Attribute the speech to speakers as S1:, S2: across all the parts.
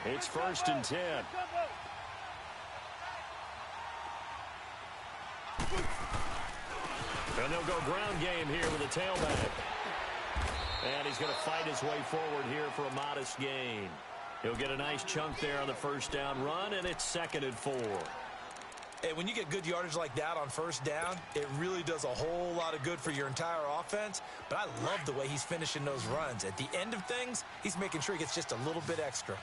S1: It's 1st and 10. And they'll go ground game here with a tailback. And he's going to fight his way forward here for a modest gain. He'll get a nice chunk there on the first down run, and it's 2nd and 4.
S2: Hey, when you get good yardage like that on first down, it really does a whole lot of good for your entire offense. But I love the way he's finishing those runs. At the end of things, he's making sure he gets just a little bit extra.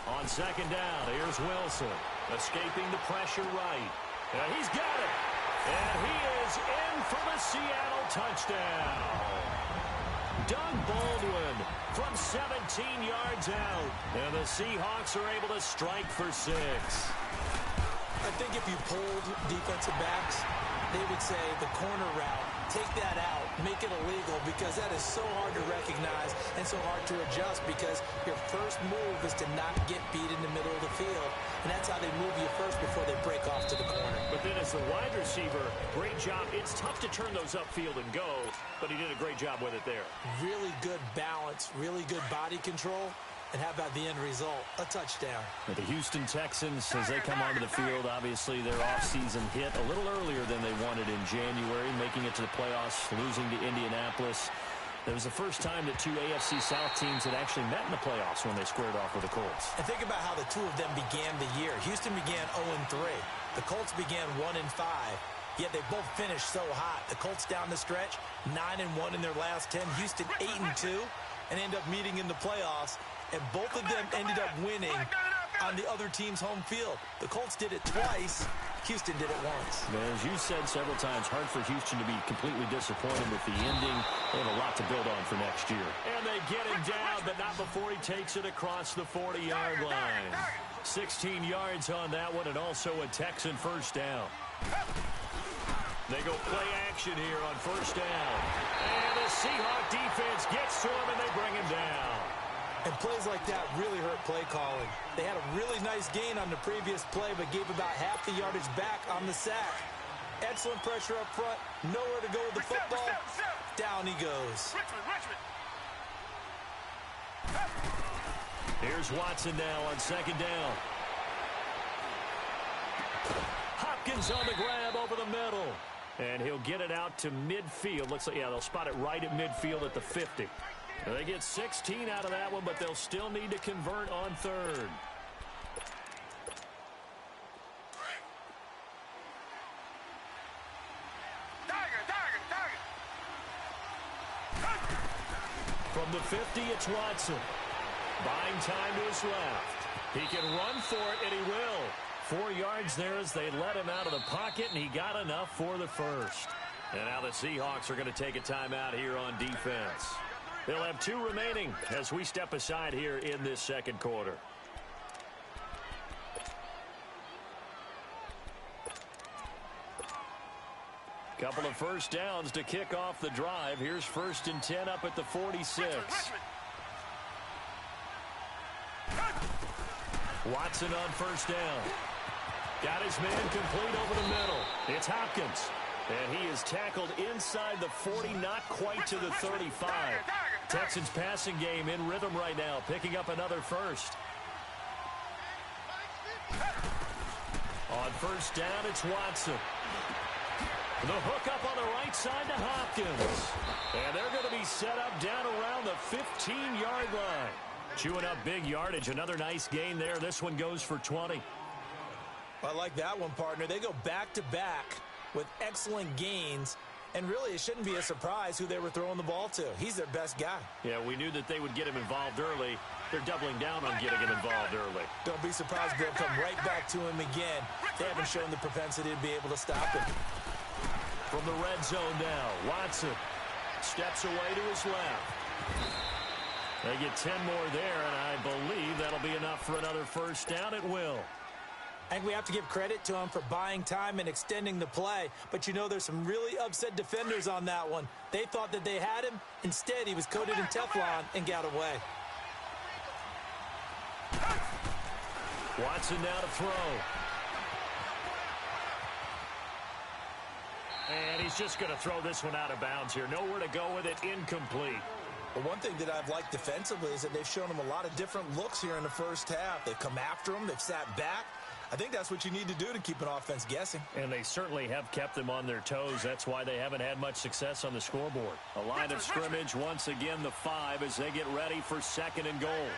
S1: On 2nd down, here's Wilson. Escaping the pressure right. And he's got it. And he is in for the Seattle touchdown. Doug Baldwin from 17 yards out. And the Seahawks are able to strike for 6.
S2: I think if you polled defensive backs, they would say the corner route, take that out, make it illegal, because that is so hard to recognize and so hard to adjust, because your first move is to not get beat in the middle of the field, and that's how they move you first before they break off to the corner.
S1: But then as the wide receiver, great job. It's tough to turn those upfield and go, but he did a great job with it there.
S2: Really good balance, really good body control. And how about the end result? A touchdown.
S1: But the Houston Texans, as they come onto the field, obviously their offseason hit a little earlier than they wanted in January, making it to the playoffs, losing to Indianapolis. It was the first time that 2 AFC South teams had actually met in the playoffs when they squared off with the Colts.
S2: And think about how the two of them began the year. Houston began 0-3. The Colts began 1-5. Yet they both finished so hot. The Colts down the stretch, 9-1 in their last 10. Houston 8-2, and end up meeting in the playoffs. And both of them ended up winning on the other team's home field. The Colts did it twice. Houston did it once.
S1: As you said several times, hard for Houston to be completely disappointed with the ending. They have a lot to build on for next year. And they get him down, but not before he takes it across the 40-yard line. 16 yards on that one, and also a Texan first down. They go play action here on first down. And the Seahawk defense gets to him, and they bring him down.
S2: And plays like that really hurt play calling. They had a really nice gain on the previous play, but gave about half the yardage back on the sack. Excellent pressure up front. Nowhere to go with the football. Down he goes.
S1: Here's Watson now on 2nd down. Hopkins on the grab over the middle. And he'll get it out to midfield. Looks like, yeah, they'll spot it right at midfield at the 50. They get 16 out of that one, but they'll still need to convert on 3rd. From the 50, it's Watson. Buying time to his left. He can run for it, and he will. 4 yards there as they let him out of the pocket, and he got enough for the first. And now the Seahawks are going to take a timeout here on defense. They'll have 2 remaining as we step aside here in this 2nd quarter. Couple of first downs to kick off the drive. Here's 1st and 10 up at the 46. Watson on first down. Got his man complete over the middle. It's Hopkins. And he is tackled inside the 40, not quite to the 35. Texans passing game in rhythm right now, picking up another first. On first down, it's Watson. The hook up on the right side to Hopkins. And they're going to be set up down around the 15-yard line. Chewing up big yardage. Another nice gain there. This one goes for 20.
S2: I like that one, partner. They go back-to-back with excellent gains. And really, it shouldn't be a surprise who they were throwing the ball to. He's their best guy.
S1: Yeah, we knew that they would get him involved early. They're doubling down on getting him involved early.
S2: Don't be surprised they'll come right back to him again. They haven't shown the propensity to be able to stop him.
S1: From the red zone now, Watson steps away to his left. They get 10 more there, and I believe that'll be enough for another first down. It will.
S2: I think we have to give credit to him for buying time and extending the play. But, you know, there's some really upset defenders on that one. They thought that they had him. Instead, he was coated in Teflon and got away.
S1: Watson now to throw. And he's just going to throw this one out of bounds here. Nowhere to go with it. Incomplete.
S2: Well, one thing that I've liked defensively is that they've shown them a lot of different looks here in the first half. They've come after them. They've sat back. I think that's what you need to do to keep an offense guessing.
S1: And they certainly have kept them on their toes. That's why they haven't had much success on the scoreboard. A line of scrimmage, once again, the 5 as they get ready for 2nd and goal.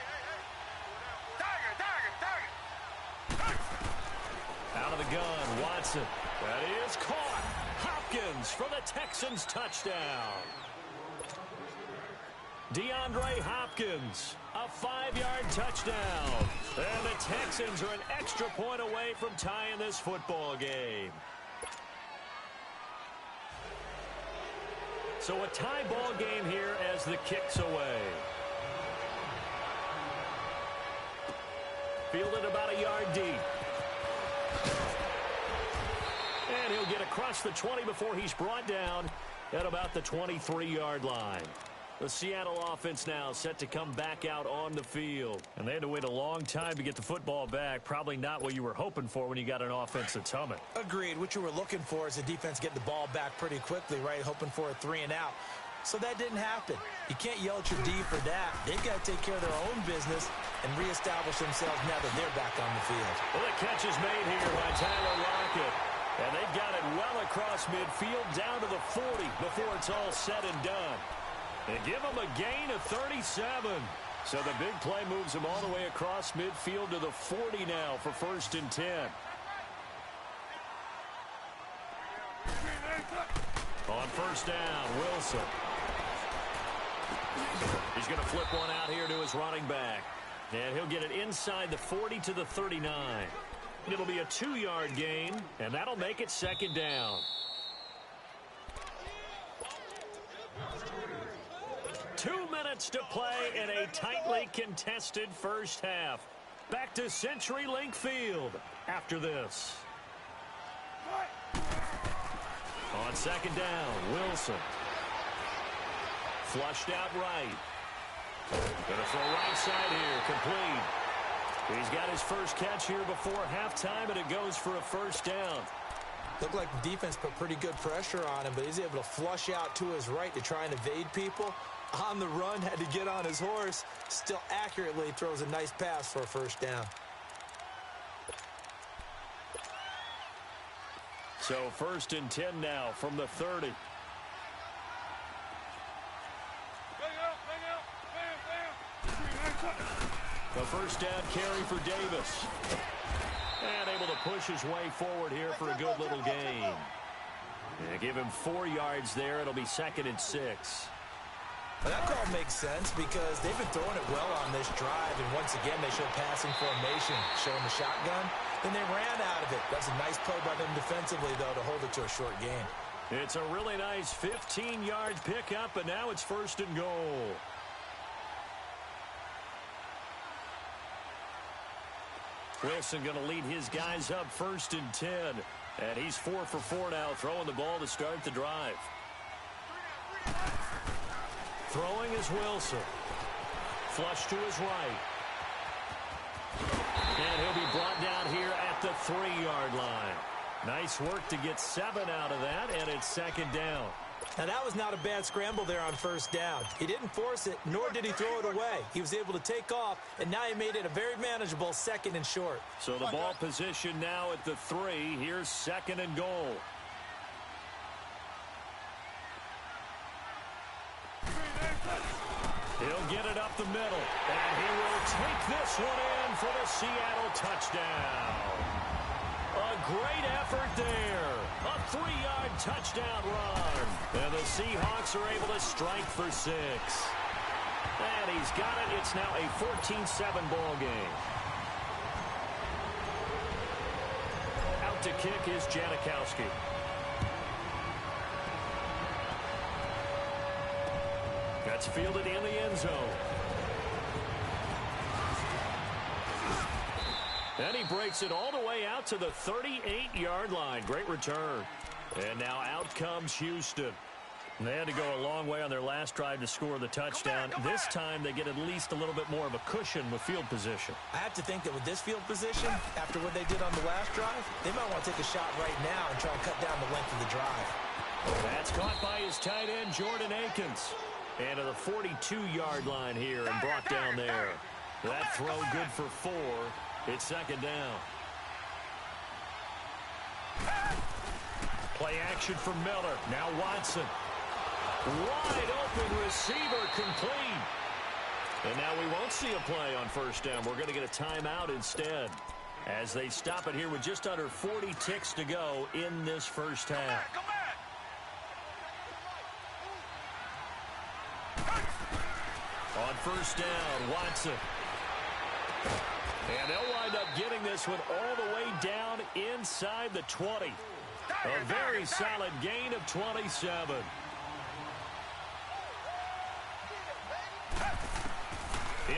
S1: Out of the gun, Watson. That is caught. Hopkins for the Texans touchdown. DeAndre Hopkins, a 5-yard touchdown. And the Texans are an extra point away from tying this football game. So a tie ball game here as the kick's away. Fielded about a yard deep. And he'll get across the 20 before he's brought down at about the 23-yard line. The Seattle offense now set to come back out on the field. And they had to wait a long time to get the football back. Probably not what you were hoping for when you got an offense that's humming.
S2: Agreed. What you were looking for is the defense getting the ball back pretty quickly, right? Hoping for a 3 and out. So that didn't happen. You can't yell at your D for that. They've got to take care of their own business and reestablish themselves now that they're back on the field.
S1: Well, the catch is made here by Tyler Lockett. And they've got it well across midfield down to the 40 before it's all said and done. They give him a gain of 37. So the big play moves him all the way across midfield to the 40 now for 1st and 10. On 1st down, Wilson. He's going to flip one out here to his running back. And he'll get it inside the 40 to the 39. It'll be a 2-yard gain, and that'll make it 2nd down. 2 minutes to play in a tightly contested first half. Back to CenturyLink Field after this. On 2nd down, Wilson. Flushed out right. Gonna throw right side here, complete. He's got his first catch here before halftime, and it goes for a 1st down.
S2: Looked like the defense put pretty good pressure on him, but he's able to flush out to his right to try and evade people. On the run, had to get on his horse. Still accurately throws a nice pass for a 1st down.
S1: So 1st and 10 now from the 30. The 1st down carry for Davis. And able to push his way forward here for a good little gain. They give him 4 yards there. It'll be 2nd and 6.
S2: Well, that call makes sense because they've been throwing it well on this drive, and once again they show passing formation, showing the shotgun. Then they ran out of it. That's a nice play by them defensively, though, to hold it to a short gain.
S1: It's a really nice 15-yard pickup, and now it's 1st and goal. Wilson going to lead his guys up 1st and 10. And he's 4 for 4 now, throwing the ball to start the drive. Throwing is Wilson. Flush to his right. And he'll be brought down here at the 3-yard line. Nice work to get 7 out of that, and it's 2nd down.
S2: Now, that was not a bad scramble there on 1st down. He didn't force it, nor did he throw it away. He was able to take off, and now he made it a very manageable 2nd and short.
S1: So the ball position now at the 3. Here's 2nd and goal. He'll get it up the middle, and he will take this one in for the Seattle touchdown. A great effort there. A 3-yard touchdown run. And the Seahawks are able to strike for 6. And he's got it. It's now a 14-7 ball game. Out to kick is Janikowski. That's fielded in the end zone. And he breaks it all the way out to the 38-yard line. Great return. And now out comes Houston. They had to go a long way on their last drive to score the touchdown. This time they get at least a little bit more of a cushion with field position. I have to think that with this field position, after what they did on the last drive, they might want to take a shot right now and try and cut down the length of the drive. That's caught by his tight end, Jordan Akins. And to the 42-yard line here and brought down there. That throw good for 4. It's second down. Play action from Miller. Now Watson. Wide open receiver complete. And now we won't see a play on first down. We're going to get a timeout instead as they stop it here with just under 40 ticks to go in this first half. On first down, Watson. And they'll wind up getting this one all the way down inside the 20. A very solid gain of 27.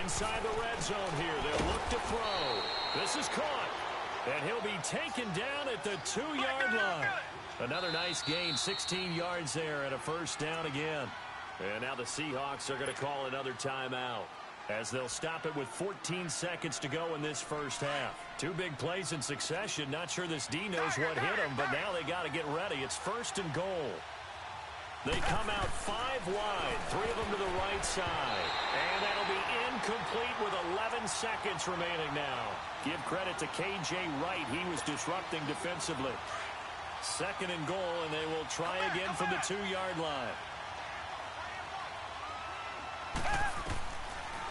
S1: Inside the red zone here. They'll look to throw. This is caught. And he'll be taken down at the 2-yard line. Another nice gain, 16 yards there and a first down again. And now the Seahawks are going to call another timeout as they'll stop it with 14 seconds to go in this first half. 2 big plays in succession. Not sure this D knows what hit him, but now they got to get ready. It's first and goal. They come out 5 wide, 3 of them to the right side. And that'll be incomplete with 11 seconds remaining now. Give credit to K.J. Wright. He was disrupting defensively. Second and goal, and they will try again from the 2-yard line.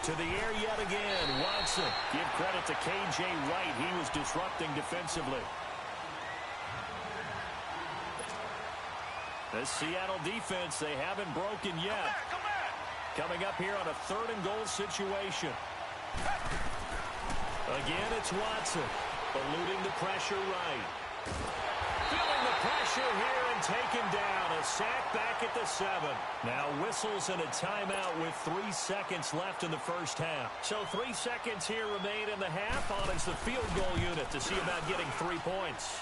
S1: To the air yet again, Watson. Give credit to K.J. Wright. He was disrupting defensively. The Seattle defense, they haven't broken yet. Coming up here on a 3rd and goal situation. Again, it's Watson. Eluding the pressure right. Feeling the pressure here and taken down. A sack back at the 7. Now whistles and a timeout with 3 seconds left in the first half. So 3 seconds here remain in the half on as the field goal unit to see about getting 3 points.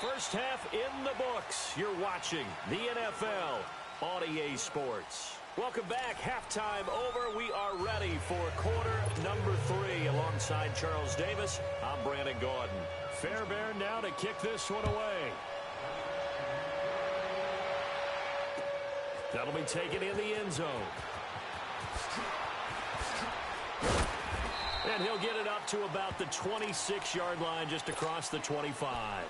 S1: First half in the books. You're watching the NFL on EA Sports. Welcome back. Halftime over. We are ready for quarter number 3 alongside Charles Davis. I'm Brandon Gordon. Fairbairn now to kick this one away. That'll be taken in the end zone. And he'll get it up to about the 26-yard line just across the 25.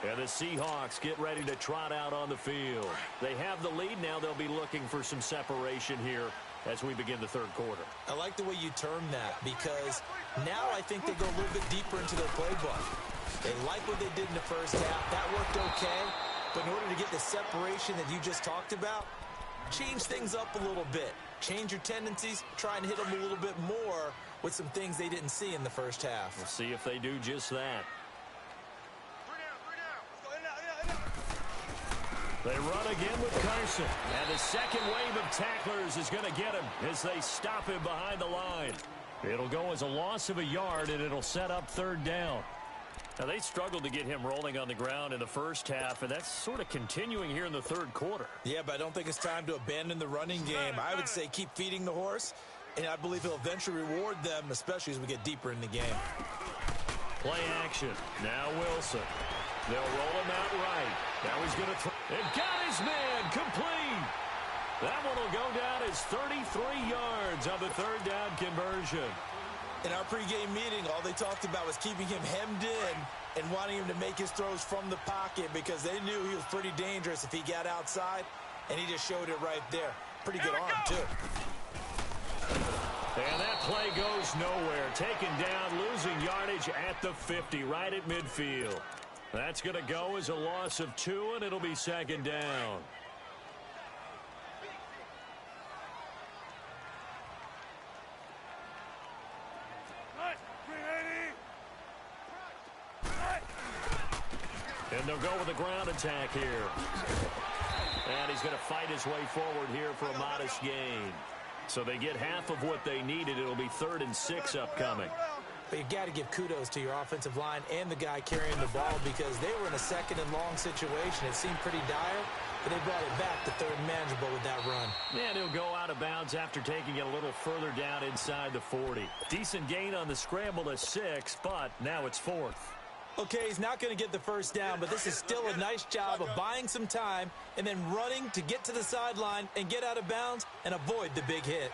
S1: And the Seahawks get ready to trot out on the field. They have the lead now. They'll be looking for some separation here as we begin the 3rd quarter.
S2: I like the way you term that because now I think they go a little bit deeper into their playbook. They like what they did in the first half. That worked okay. But in order to get the separation that you just talked about, change things up a little bit. Change your tendencies. Try and hit them a little bit more with some things they didn't see in the first half.
S1: We'll see if they do just that. They run again with Carson. And the second wave of tacklers is going to get him as they stop him behind the line. It'll go as a loss of a yard, and it'll set up 3rd down. Now, they struggled to get him rolling on the ground in the first half, and that's sort of continuing here in the 3rd quarter.
S2: Yeah, but I don't think it's time to abandon the running game. I would say keep feeding the horse, and I believe he'll eventually reward them, especially as we get deeper in the game.
S1: Play action. Now Wilson. They'll roll him out right. Now he's going to throw. And got his man complete. That one will go down as 33 yards on the 3rd down conversion.
S2: In our pregame meeting, all they talked about was keeping him hemmed in and wanting him to make his throws from the pocket because they knew he was pretty dangerous if he got outside, and he just showed it right there. Pretty good arm, too.
S1: And that play goes nowhere. Taken down, losing yardage at the 50, right at midfield. That's going to go as a loss of 2, and it'll be 2nd down. And they'll go with a ground attack here. And he's going to fight his way forward here for a modest gain. So they get half of what they needed. It'll be 3rd and 6 upcoming.
S2: But you've got to give kudos to your offensive line and the guy carrying the ball because they were in a 2nd and long situation. It seemed pretty dire, but they brought it back to 3rd and manageable with that run.
S1: And he'll go out of bounds after taking it a little further down inside the 40. Decent gain on the scramble to 6, but now it's 4th.
S2: Okay, he's not going to get the first down, but this is still a nice job of buying some time and then running to get to the sideline and get out of bounds and avoid the big hit.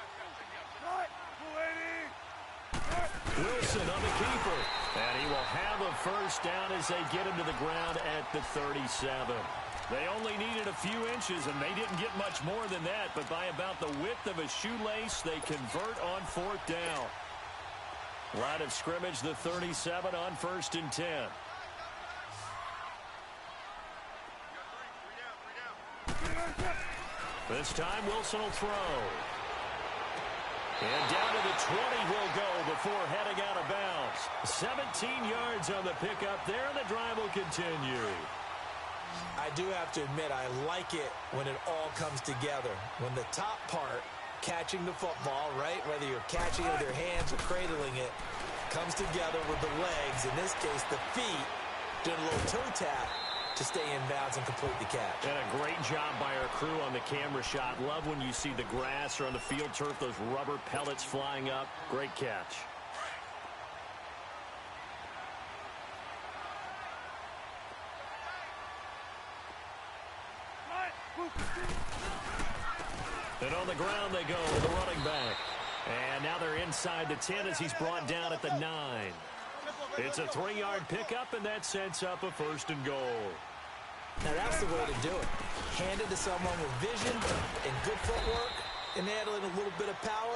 S1: Wilson on the keeper. And he will have a first down as they get him to the ground at the 37. They only needed a few inches, and they didn't get much more than that. But by about the width of a shoelace, they convert on fourth down. Line of scrimmage, the 37 on 1st and 10. This time, Wilson will throw. And down to the 20 will go before heading out of bounds. 17 yards on the pickup there, and the drive will continue.
S2: I do have to admit, I like it when it all comes together. When the top part, catching the football, right, whether you're catching it with your hands or cradling it, comes together with the legs, in this case the feet, doing a little toe tap to stay in bounds and complete the catch.
S1: And a great job by our crew on the camera shot. Love when you see the grass or on the field turf, those rubber pellets flying up. Great catch. And on the ground they go with the running back. And now they're inside the 10 as he's brought down at the 9. It's a 3-yard pickup, and that sets up a 1st and goal.
S2: Now that's the way to do it. Hand it to someone with vision and good footwork, and add in a little bit of power,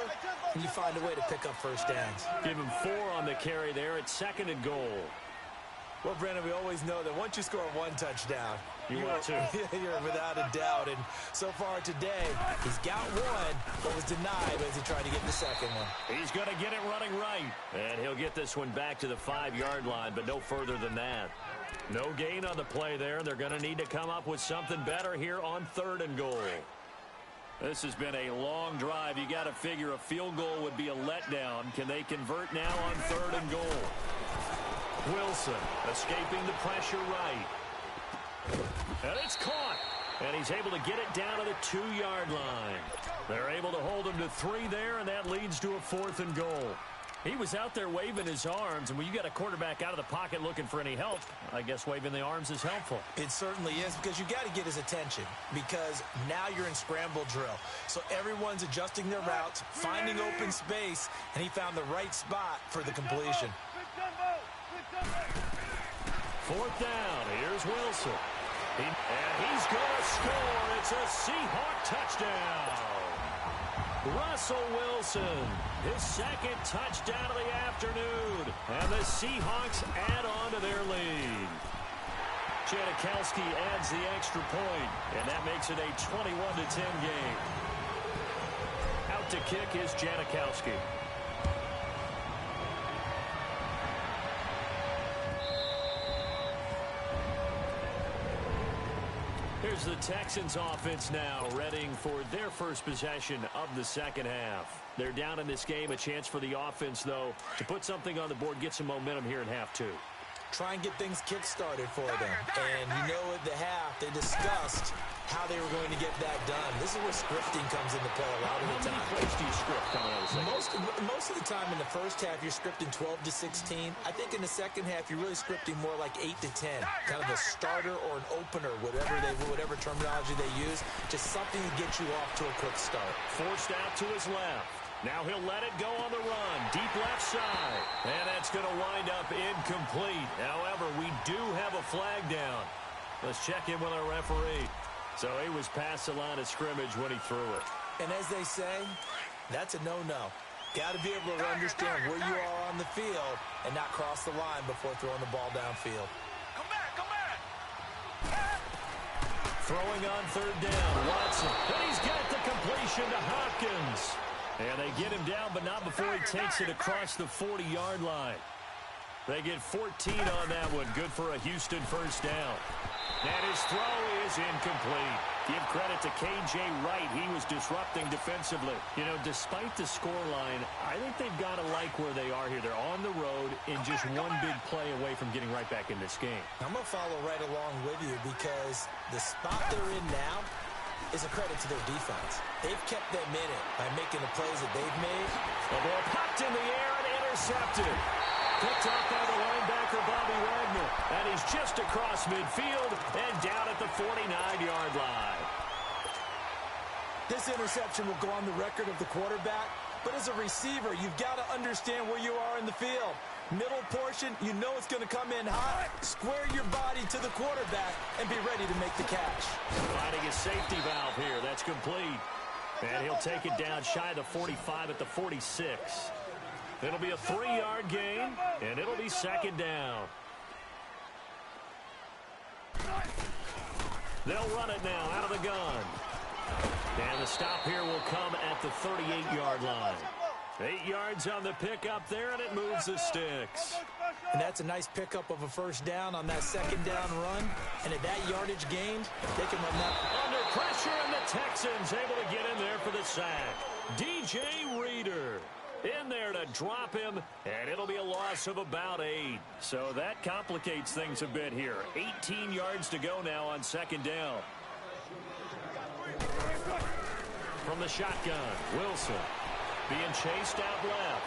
S2: and you find a way to pick up first downs.
S1: Give him 4 on the carry there at 2nd and goal.
S2: Well, Brandon, we always know that once you score 1 touchdown,
S1: you're
S2: without a doubt. And so far today, he's got 1, but was denied as he tried to get the second one.
S1: He's going to get it running right. And he'll get this one back to the 5-yard line, but no further than that. No gain on the play there. They're going to need to come up with something better here on 3rd and goal. This has been a long drive. You got to figure a field goal would be a letdown. Can they convert now on 3rd and goal? Wilson escaping the pressure right. And it's caught. And he's able to get it down to the 2-yard line. They're able to hold him to 3 there, and that leads to a 4th and goal. He was out there waving his arms, and when you got a quarterback out of the pocket looking for any help, I guess waving the arms is helpful.
S2: It certainly is, because you got to get his attention, because now you're in scramble drill. So everyone's adjusting their routes, finding open space, and he found the right spot for the completion.
S1: 4th down. Here's Wilson. And he's going to score. It's a Seahawk touchdown. Russell Wilson, his 2nd touchdown of the afternoon. And the Seahawks add on to their lead. Janikowski adds the extra point, and that makes it a 21-10 game. Out to kick is Janikowski. Here's the Texans offense now, readying for their first possession of the second half. They're down in this game. A chance for the offense, though, to put something on the board, get some momentum here in half 2.
S2: Try and get things kick-started for them. And you know at the half, they discussed how they were going to get that done. This is where scripting comes into play a lot of the time.
S1: How many plays do you script coming out of the second?
S2: Most of the time in the first half, you're scripting 12 to 16. I think in the second half, you're really scripting more like 8 to 10. Kind of a starter or an opener, whatever terminology they use. Just something to get you off to a quick start.
S1: Forced out to his left. Now he'll let it go on the run. Deep left side. And that's going to wind up incomplete. However, we do have a flag down. Let's check in with our referee. So he was past the line of scrimmage when he threw it.
S2: And as they say, that's a no-no. Got to be able to understand where you are on the field and not cross the line before throwing the ball downfield.
S3: Come back!
S1: Throwing on 3rd down, Watson. And he's got the completion to Hopkins. And they get him down, but not before he takes it across the 40-yard line. They get 14 on that one. Good for a Houston first down. And his throw is incomplete. Give credit to K.J. Wright. He was disrupting defensively. You know, despite the scoreline, I think they've got to like where they are here. They're on the road and just one big play away from getting right back in this game.
S2: I'm going to follow right along with you because the spot they're in now is a credit to their defense. They've kept them in it by making the plays that they've made.
S1: The ball popped in the air and intercepted. Picked up by the linebacker blocker, Bobby Wagner. And he's just across midfield and down at the 49-yard line.
S2: This interception will go on the record of the quarterback, but as a receiver, you've got to understand where you are in the field. Middle portion, you know it's going to come in hot. Square your body to the quarterback and be ready to make the catch.
S1: Finding a safety valve here. That's complete. And he'll take it down shy of the 45 at the 46. It'll be a 3-yard gain, and it'll be second down. They'll run it now out of the gun. And the stop here will come at the 38-yard line. 8 yards on the pickup there, and it moves the sticks.
S2: And that's a nice pickup of a first down on that second down run. And at that yardage gained, they can run that.
S1: Under pressure, and the Texans able to get in there for the sack. DJ Reader in there to drop him, and it'll be a loss of about 8. So that complicates things a bit here. 18 yards to go now on second down. From the shotgun, Wilson being chased out left.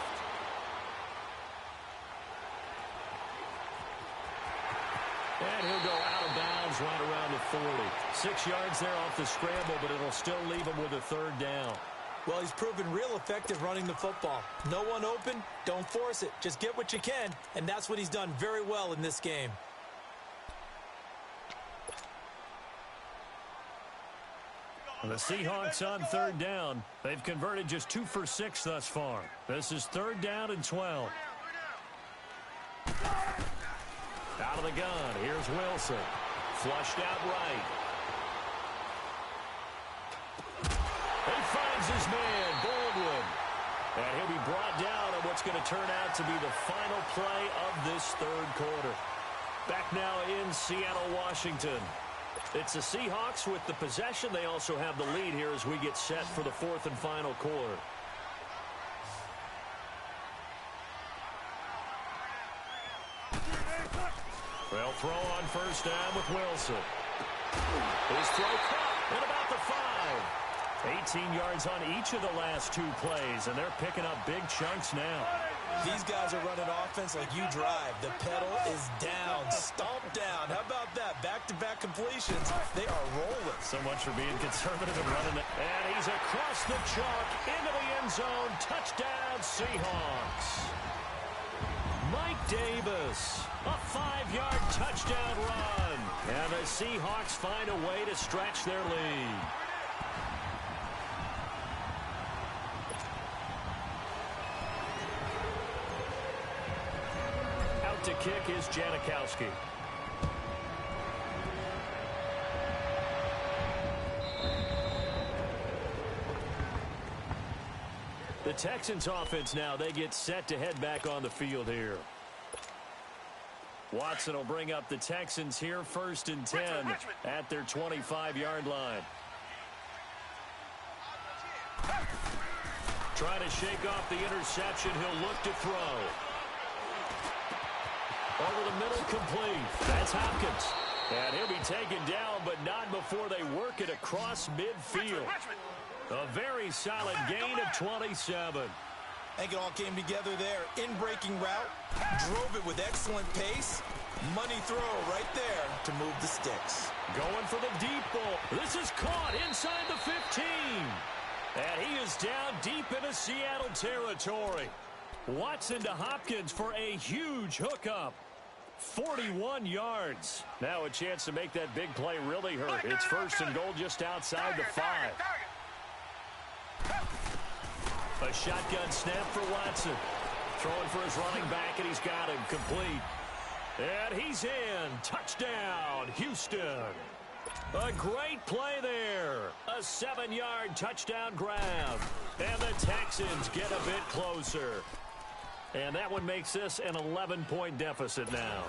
S1: And he'll go out of bounds right around the 40. 6 yards there off the scramble, but it'll still leave him with a third down.
S2: Well, he's proven real effective running the football. No one open, don't force it. Just get what you can, and that's what he's done very well in this game.
S1: The Seahawks on third down. They've converted just 2 for 6 thus far. This is third down and 12. Out of the gun, here's Wilson. Flushed out right. He finds his man, Baldwin. And he'll be brought down on what's going to turn out to be the final play of this third quarter. Back now in Seattle, Washington. It's the Seahawks with the possession. They also have the lead here as we get set for the fourth and final quarter. They'll throw on first down with Wilson. His throw caught at about the 5. 18 yards on each of the last 2 plays, and they're picking up big chunks now.
S2: These guys are running offense like you drive. The pedal is down, stomp down. How about that? Back-to-back completions. They are rolling.
S1: So much for being conservative and running it. And he's across the chalk into the end zone. Touchdown, Seahawks. Mike Davis, a 5-yard touchdown run. And the Seahawks find a way to stretch their lead. To kick is Janikowski. The Texans offense now, they get set to head back on the field here. Watson will bring up the Texans here, 1st and 10 at their 25-yard line. Trying to shake off the interception, he'll look to throw. Over the middle, complete. That's Hopkins. And he'll be taken down, but not before they work it across midfield. A very solid gain of 27.
S2: I think it all came together there. In-breaking route, drove it with excellent pace. Money throw right there to move the sticks.
S1: Going for the deep ball. This is caught inside the 15. And he is down deep into Seattle territory. Watson to Hopkins for a huge hookup. 41 yards. Now a chance to make that big play really hurt. It's 1st and goal just outside the 5. A shotgun snap for Watson. Throwing for his running back, and he's got him complete. And he's in. Touchdown, Houston. A great play there. A 7-yard touchdown grab. And the Texans get a bit closer. And that one makes this an 11-point deficit now.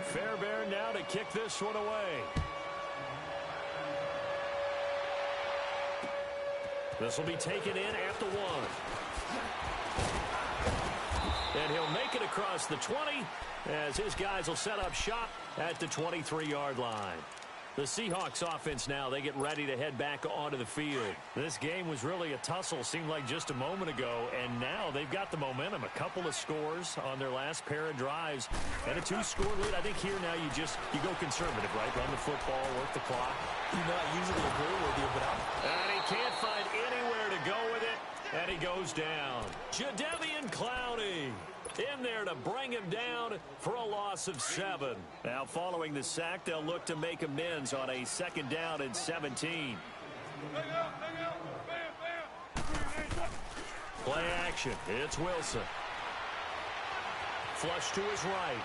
S1: Fairbairn now to kick this one away. This will be taken in at the 1. And he'll make it across the 20 as his guys will set up shop at the 23-yard line. The Seahawks offense now, they get ready to head back onto the field. This game was really a tussle, seemed like just a moment ago, and now they've got the momentum. A couple of scores on their last pair of drives and a 2-score lead. I think here now you go conservative, right? Run the football, work the clock.
S2: You know, I usually agree with you, but
S1: And he can't find anywhere to go with it, and he goes down. Jadeveon Clowney in there to bring him down for a loss of 7. Now, following the sack, they'll look to make amends on a 2nd down and 17. Play action. It's Wilson. Flush to his right.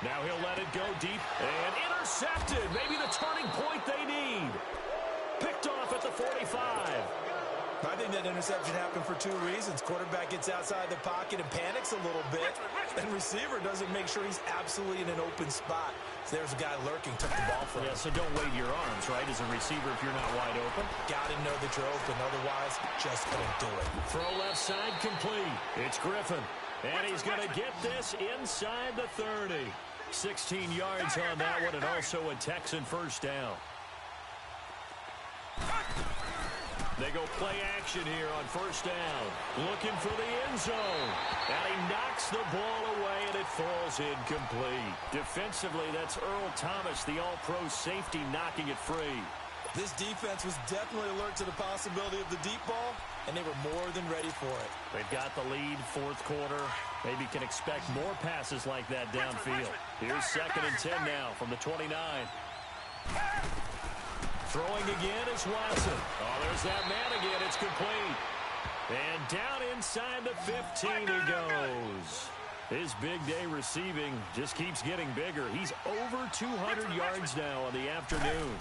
S1: Now he'll let it go deep and intercepted. Maybe the turning point they need. Picked off at the 45.
S2: I think that interception happened for 2 reasons. Quarterback gets outside the pocket and panics a little bit. And receiver doesn't make sure he's absolutely in an open spot. So there's a guy lurking, took the ball from him.
S1: Yeah, so don't wave your arms, right, as a receiver if you're not wide open.
S2: Got to know that you're open. Otherwise, just don't do it.
S1: Throw left side complete. It's Griffin. And he's going to get this inside the 30. 16 yards on that one, and also a Texan first down. They go play action here on first down. Looking for the end zone. And he knocks the ball away, and it falls incomplete. Defensively, that's Earl Thomas, the all-pro safety, knocking it free.
S2: This defense was definitely alert to the possibility of the deep ball, and they were more than ready for it.
S1: They've got the lead, 4th quarter. Maybe can expect more passes like that downfield. Here's 2nd and 10 now from the 29. Throwing again is Watson. Oh, there's that man again. It's complete. And down inside the 15 he goes. His big day receiving just keeps getting bigger. He's over 200 yards now on the afternoon.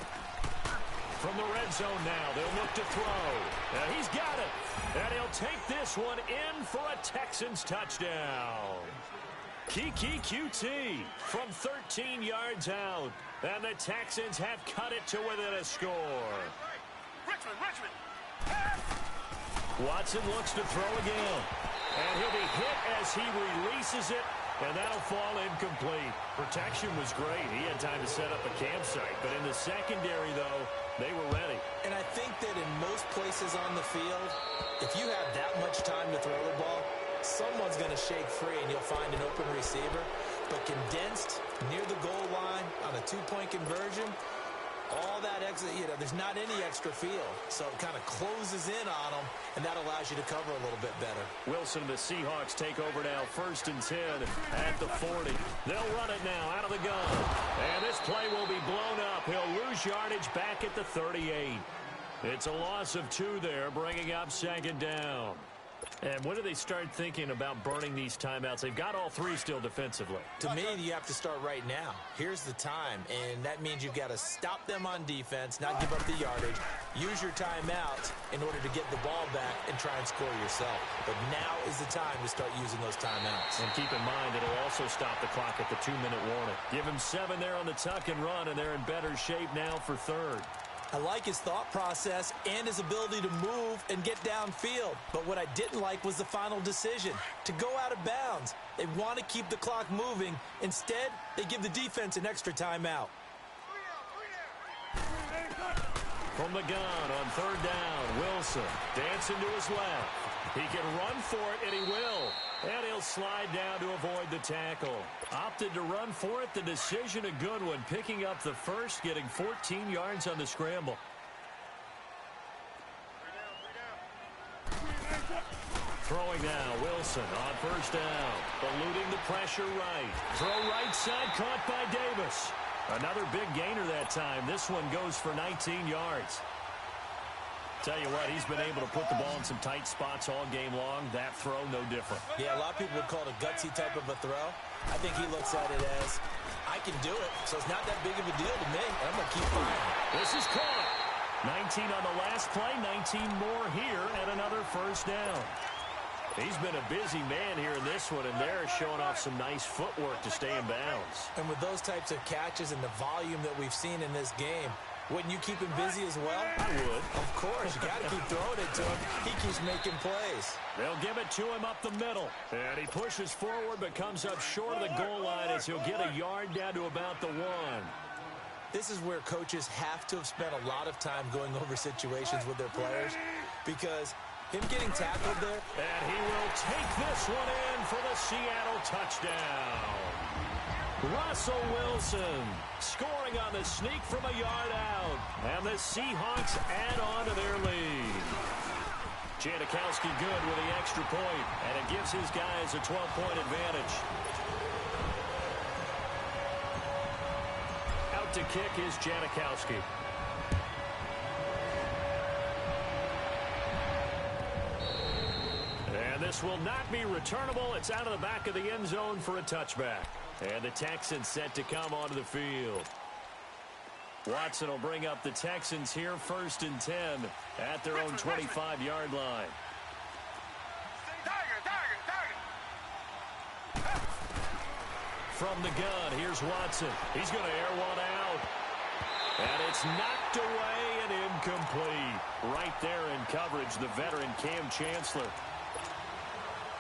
S1: From the red zone now, they'll look to throw. And he's got it. And he'll take this one in for a Texans touchdown. Kiki QT from 13 yards out. And the Texans have cut it to within a score. Watson looks to throw again. And he'll be hit as he releases it. And that'll fall incomplete. Protection was great. He had time to set up a campsite. But in the secondary, though, they were ready.
S2: And I think that in most places on the field, if you have that much time to throw the ball, someone's going to shake free and you'll find an open receiver. But condensed near the goal line on a 2-point conversion, all that extra, there's not any extra field. So it kind of closes in on them, and that allows you to cover a little bit better.
S1: Wilson and the Seahawks take over now, 1st and 10 at the 40. They'll run it now out of the gun. And this play will be blown up. He'll lose yardage back at the 38. It's a loss of 2 there, bringing up 2nd down. And when do they start thinking about burning these timeouts? They've got all 3 still defensively.
S2: To me, you have to start right now. Here's the time, and that means you've got to stop them on defense, not give up the yardage, use your timeout in order to get the ball back and try and score yourself. But now is the time to start using those timeouts.
S1: And keep in mind, it'll also stop the clock at the 2-minute warning. Give them 7 there on the tuck and run, and they're in better shape now for 3rd.
S2: I like his thought process and his ability to move and get downfield. But what I didn't like was the final decision, to go out of bounds. They want to keep the clock moving. Instead, they give the defense an extra timeout.
S1: From the gun on 3rd down, Wilson dancing to his left. He can run for it, and he will. And he'll slide down to avoid the tackle. Opted to run for it. The decision a good one. Picking up the first, getting 14 yards on the scramble. Throwing now, Wilson on 1st down. Eluding the pressure right. Throw right side, caught by Davis. Another big gainer that time. This one goes for 19 yards. Tell you what, he's been able to put the ball in some tight spots all game long. That throw, no different.
S2: Yeah, a lot of people would call it a gutsy type of a throw. I think he looks at it as, I can do it, so it's not that big of a deal to me. I'm going to keep firing.
S1: This is caught. 19 on the last play, 19 more here, and another 1st down. He's been a busy man here in this one, and they're showing off some nice footwork to stay in bounds.
S2: And with those types of catches and the volume that we've seen in this game, wouldn't you keep him busy as well?
S1: I would.
S2: Of course. You got to keep throwing it to him. He keeps making plays.
S1: They'll give it to him up the middle. And he pushes forward but comes up short of the goal line as he'll get a yard down to about the 1.
S2: This is where coaches have to have spent a lot of time going over situations with their players, because him getting tackled there.
S1: And he will take this one in for the Seattle touchdown. Russell Wilson scoring on the sneak from a yard out. And the Seahawks add on to their lead. Janikowski good with the extra point, and it gives his guys a 12-point advantage. Out to kick is Janikowski. And this will not be returnable. It's out of the back of the end zone for a touchback. And the Texans set to come onto the field. Watson will bring up the Texans here 1st and 10 at their own 25-yard line. From the gun, here's Watson. He's going to air one out. And it's knocked away and incomplete. Right there in coverage, the veteran Cam Chancellor.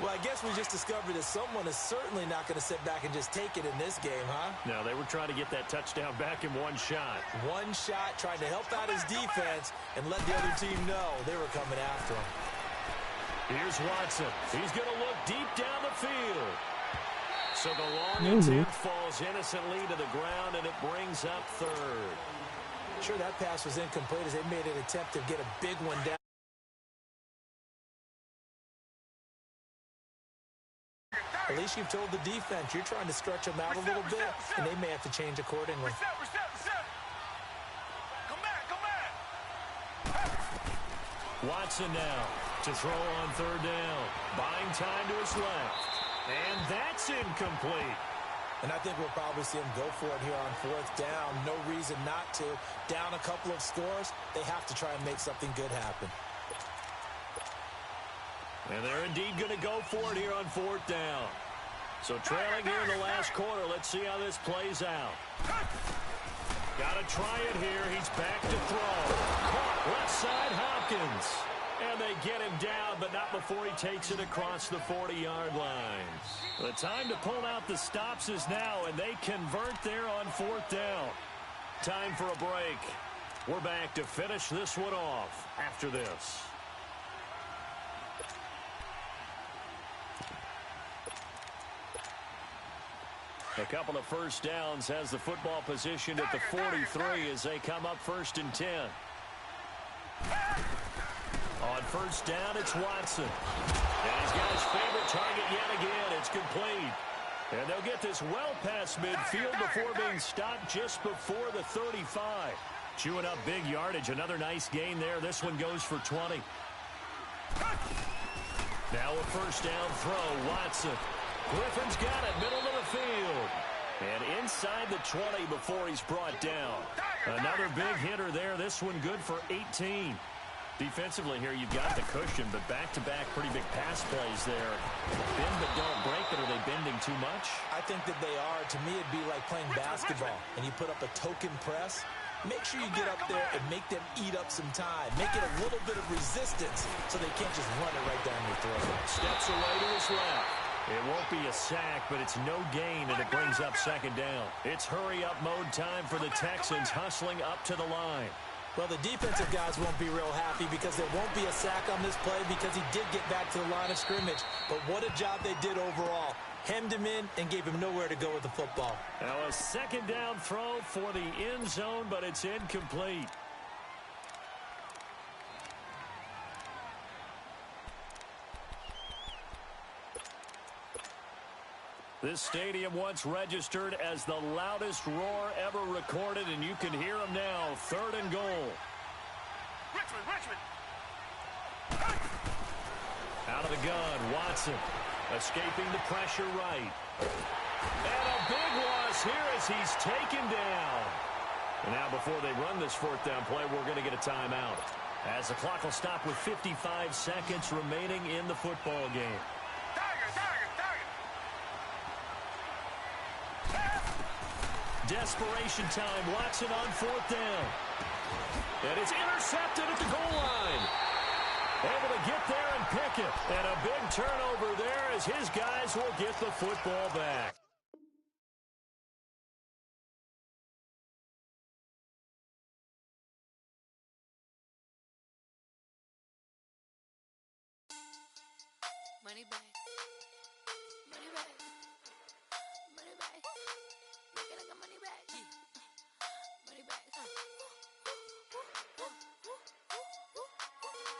S2: Well, I guess we just discovered that someone is certainly not going to sit back and just take it in this game, huh?
S1: No, they were trying to get that touchdown back in one shot.
S2: One shot, trying to help out his defense and let the other team know they were coming after him.
S1: Here's Watson. He's going to look deep down the field. So the long attempt falls innocently to the ground, and it brings up 3rd.
S2: Sure, that pass was incomplete as they made an attempt to get a big one down. At least you've told the defense you're trying to stretch them out a little bit, and they may have to change accordingly.
S1: Watson now to throw on 3rd down. Buying time to his left. And that's incomplete.
S2: And I think we'll probably see him go for it here on 4th down. No reason not to. Down a couple of scores, they have to try and make something good happen.
S1: And they're indeed going to go for it here on 4th down. So trailing here in the last quarter. Let's see how this plays out. Got to try it here. He's back to throw. Caught left side Hopkins. And they get him down, but not before he takes it across the 40-yard line. The time to pull out the stops is now, and they convert there on 4th down. Time for a break. We're back to finish this one off after this. A couple of first downs has the football positioned at the 43 as they come up 1st and 10. On 1st down, it's Watson. And he's got his favorite target yet again. It's complete. And they'll get this well past midfield before being stopped just before the 35. Chewing up big yardage. Another nice gain there. This one goes for 20. Now a 1st down throw. Watson. Griffin's got it, middle of the field. And inside the 20 before he's brought down. Another big hitter there. This one good for 18. Defensively here, you've got the cushion, but back-to-back pretty big pass plays there. Bend but don't break, but are they bending too much?
S2: I think that they are. To me, it'd be like playing basketball, and you put up a token press. Make sure you get up there and make them eat up some time. Make it a little bit of resistance so they can't just run it right down your throat.
S1: Steps away to his left. It won't be a sack, but it's no gain, and it brings up 2nd down. It's hurry-up mode time for the Texans, hustling up to the line.
S2: Well, the defensive guys won't be real happy because there won't be a sack on this play because he did get back to the line of scrimmage. But what a job they did overall. Hemmed him in and gave him nowhere to go with the football.
S1: Now a 2nd down throw for the end zone, but it's incomplete. This stadium once registered as the loudest roar ever recorded, and you can hear them now. 3rd and goal. Richmond. Out of the gun, Watson. Escaping the pressure right. And a big loss here as he's taken down. And now before they run this 4th down play, we're going to get a timeout. As the clock will stop with 55 seconds remaining in the football game. Desperation time. Watson on 4th down. And it's intercepted at the goal line. Able to get there and pick it. And a big turnover there as his guys will get the football back.
S3: Money back. Money back. Money back. Make it like a money back. Money back.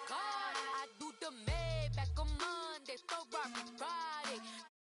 S3: God, I do the Maybach on Monday, Ferrari Friday.